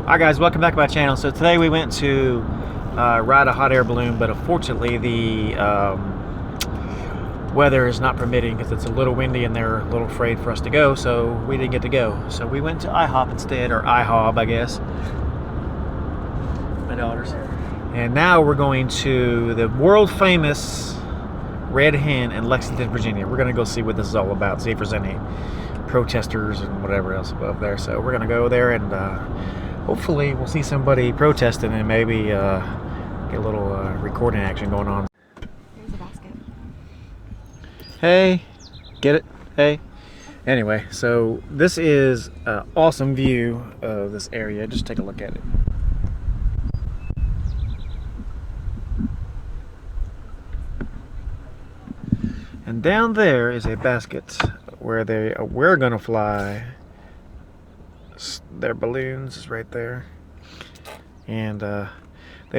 Hi guys, welcome back to my channel. So today we went to ride a hot air balloon, but unfortunately the weather is not permitting because it's a little windy and they're a little afraid for us to go, so we didn't get to go. So we went to IHOP instead, or IHOB I guess. My daughters. And now we're going to the world famous Red Hen in Lexington, Virginia. We're going to go see what this is all about, see if there's any protesters and whatever else above there. So we're going to go there and hopefully we'll see somebody protesting and maybe get a little recording action going on. Here's a basket. Hey, get it? Hey. Anyway, so this is an awesome view of this area. Just take a look at it. And down there is a basket where we're gonna fly their balloons is right there, and they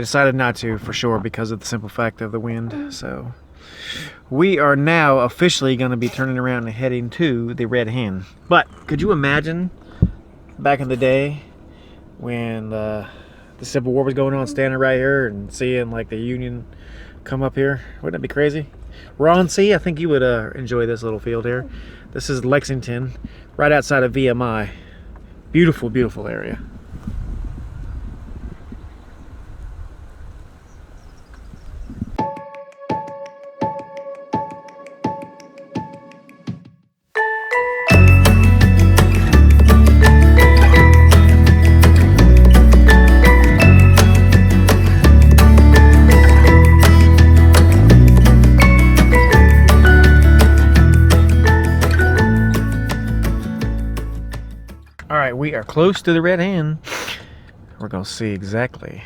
decided not to for sure because of the simple fact of the wind. So we are now officially going to be turning around and heading to the Red Hen. But could you imagine back in the day when the Civil War was going on, standing right here and seeing like the Union come up here? Wouldn't that be crazy? Ron, see, I think you would enjoy this little field here. This is Lexington, right outside of VMI. Beautiful, beautiful area. Alright, we are close to the Red Hen. We're going to see exactly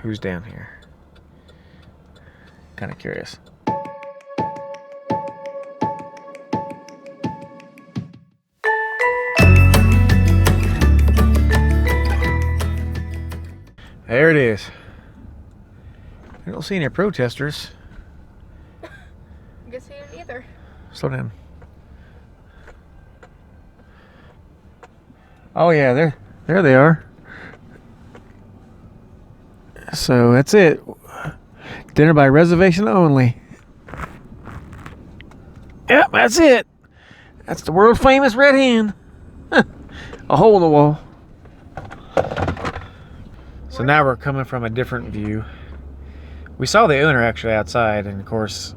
who's down here. Kind of curious. There it is. I don't see any protesters. I guess he didn't either. Slow down. Oh yeah, there they are. So that's it. Dinner by reservation only. Yep, that's it. That's the world famous Red Hen. A hole in the wall. So now we're coming from a different view. We saw the owner actually outside, and of course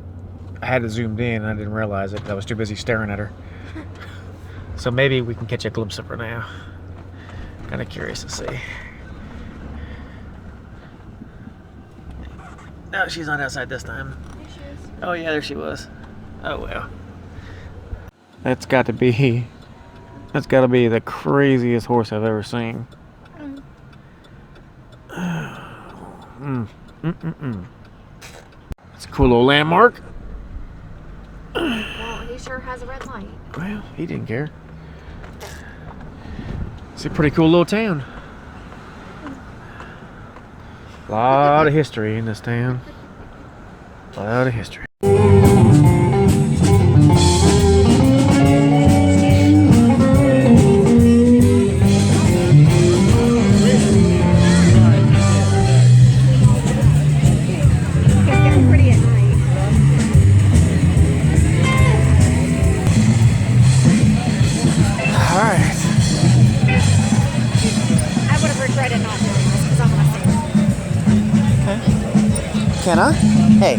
I had it zoomed in and I didn't realize it. I was too busy staring at her. So maybe we can catch a glimpse of her now. Kind of curious to see. No, she's not outside this time. There she is. Oh yeah, there she was. Oh well. That's got to be the craziest horse I've ever seen. It's a cool little landmark. Well, he sure has a red light. Well, he didn't care. It's a pretty cool little town. A lot of history in this town. A lot of history. Can I? Hey.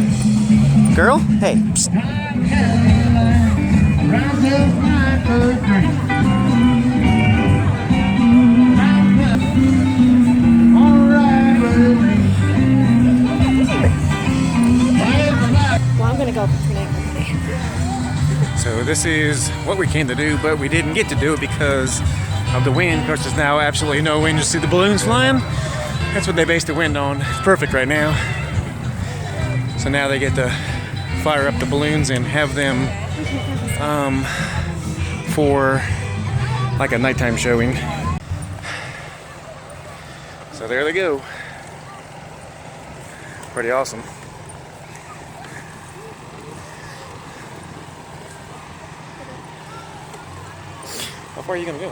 Girl? Hey. Psst. Well, I'm gonna go for tonight. So this is what we came to do, but we didn't get to do it because of the wind. Of course, there's now absolutely no wind. You see the balloons flying? That's what they based the wind on. It's perfect right now. So now they get to fire up the balloons and have them for like a nighttime showing. So there they go. Pretty awesome. How far are you gonna go?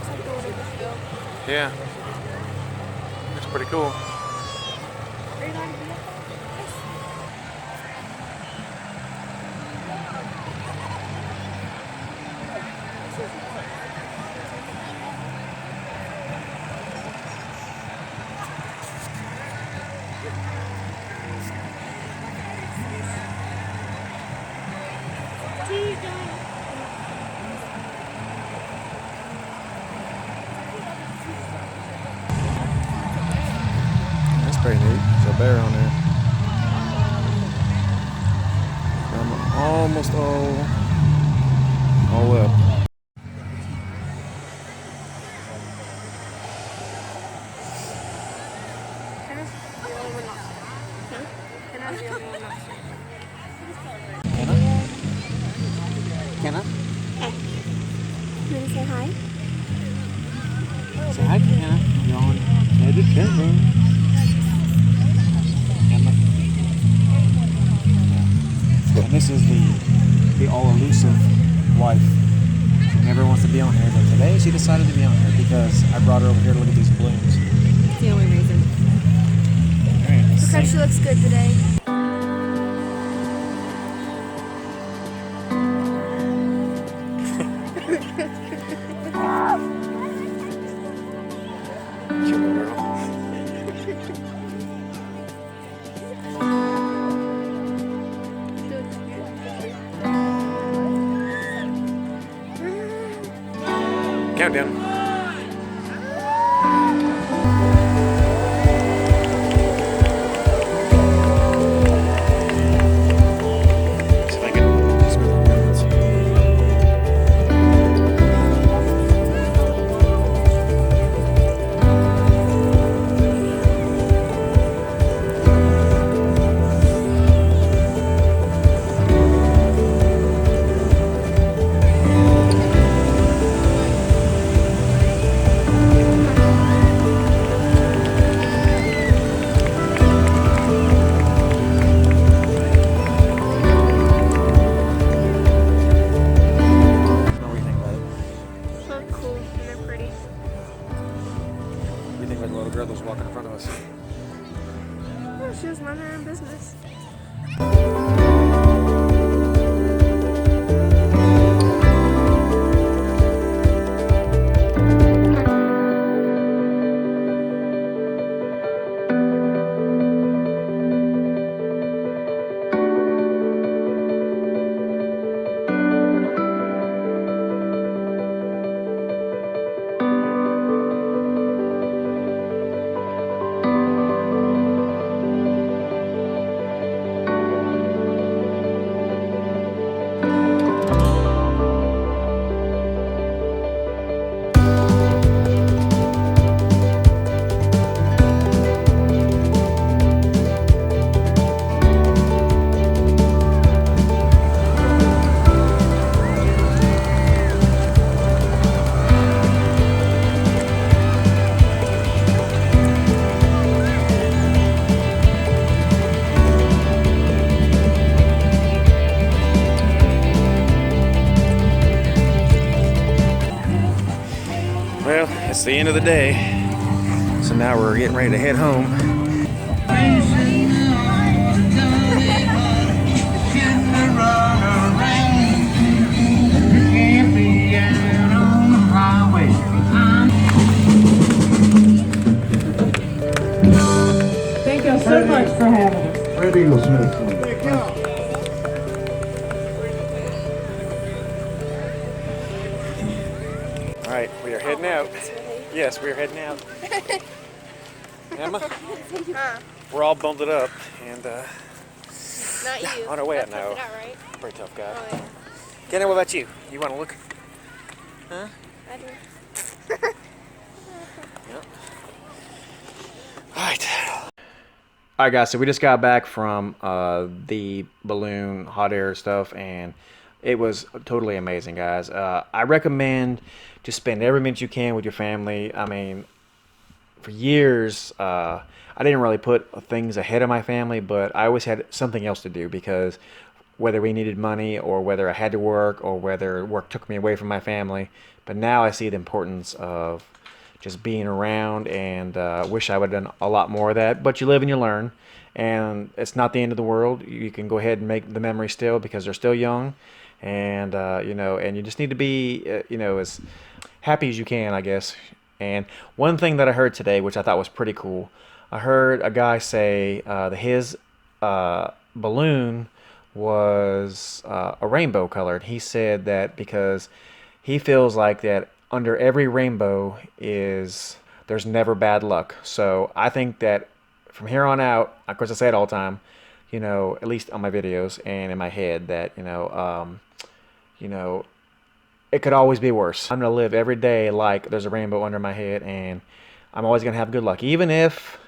looks like the one in the field. Yeah. Looks pretty cool. Are you going to be up there? That's pretty neat. There's a bear on there. I'm almost all up. Kenna? Hey. You want to say hi? Say hi, Kenna. You're on headed camera. And this is the all-elusive wife. She never wants to be on here, but today she decided to be on here because I brought her over here to look at these balloons. That's the only reason. All right, let's Look how see. she looks good today. Cute little girl. Countdown. See if I can smooth it down. Let's see. What do you think about it? So cool and they're pretty. What do you think about the little girl that was walking in front of us? Oh, she was minding her own business. Well, it's the end of the day, so now we're getting ready to head home. Thank you so much for having us. Red Eagle Smith. All right, we are heading out. Yes, we are heading out. Emma, we're all bundled up, and Not you. on our way out That's now. tough it out, right? Pretty tough guy. Oh, yeah. Kenna, what about you? You want to look? Huh? I do. Yep. All right. All right, guys. So we just got back from the balloon hot air stuff, and it was totally amazing, guys. I recommend just spend every minute you can with your family. I mean, for years, I didn't really put things ahead of my family, but I always had something else to do because whether we needed money or whether I had to work or whether work took me away from my family. But now I see the importance of just being around, and wish I would have done a lot more of that. But you live and you learn, and it's not the end of the world. You can go ahead and make the memory still because they're still young, and and you just need to be as happy as you can, I guess. And one thing that I heard today, which I thought was pretty cool, I heard a guy say that his balloon was a rainbow colored. He said that because he feels like that under every rainbow there's never bad luck. So I think that from here on out, of course I say it all the time, at least on my videos and in my head, that it could always be worse. I'm gonna live every day like there's a rainbow under my head, and I'm always gonna have good luck, even if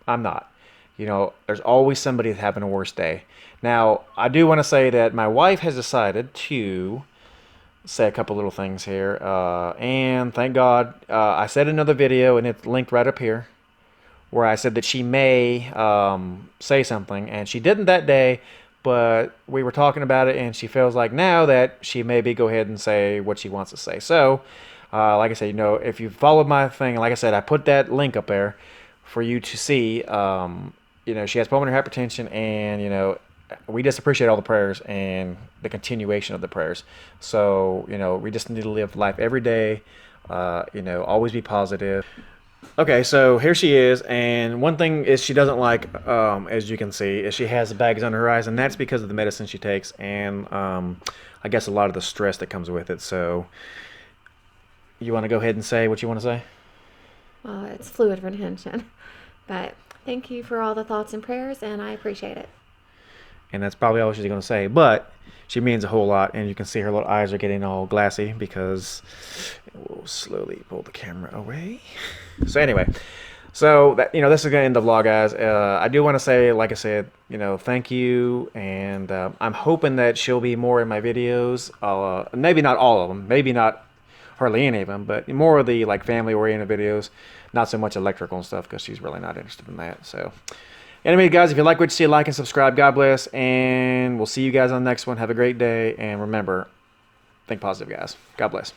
I'm not. There's always somebody that's having a worse day. Now, I do want to say that my wife has decided to say a couple little things here, and thank God, I said in another video, and it's linked right up here, where I said that she may say something, and she didn't that day, but we were talking about it, and she feels like now that she maybe go ahead and say what she wants to say. So, like I said, if you followed my thing, like I said, I put that link up there for you to see. She has pulmonary hypertension, and we just appreciate all the prayers and the continuation of the prayers. So, we just need to live life every day, always be positive. Okay, so here she is, and one thing is she doesn't like, as you can see, is she has bags under her eyes, and that's because of the medicine she takes, and I guess a lot of the stress that comes with it. So, you want to go ahead and say what you want to say? Well, it's fluid retention, but thank you for all the thoughts and prayers, and I appreciate it. And that's probably all she's going to say, but she means a whole lot, and you can see her little eyes are getting all glassy because we'll slowly pull the camera away. So anyway, that this is going to end the vlog, guys. I do want to say, like I said, thank you, and I'm hoping that she'll be more in my videos. Maybe not all of them, maybe not hardly any of them, but more of the family-oriented videos, not so much electrical and stuff, because she's really not interested in that. So anyway, guys, if you like what you see, like and subscribe. God bless, and we'll see you guys on the next one. Have a great day, and remember, think positive, guys. God bless.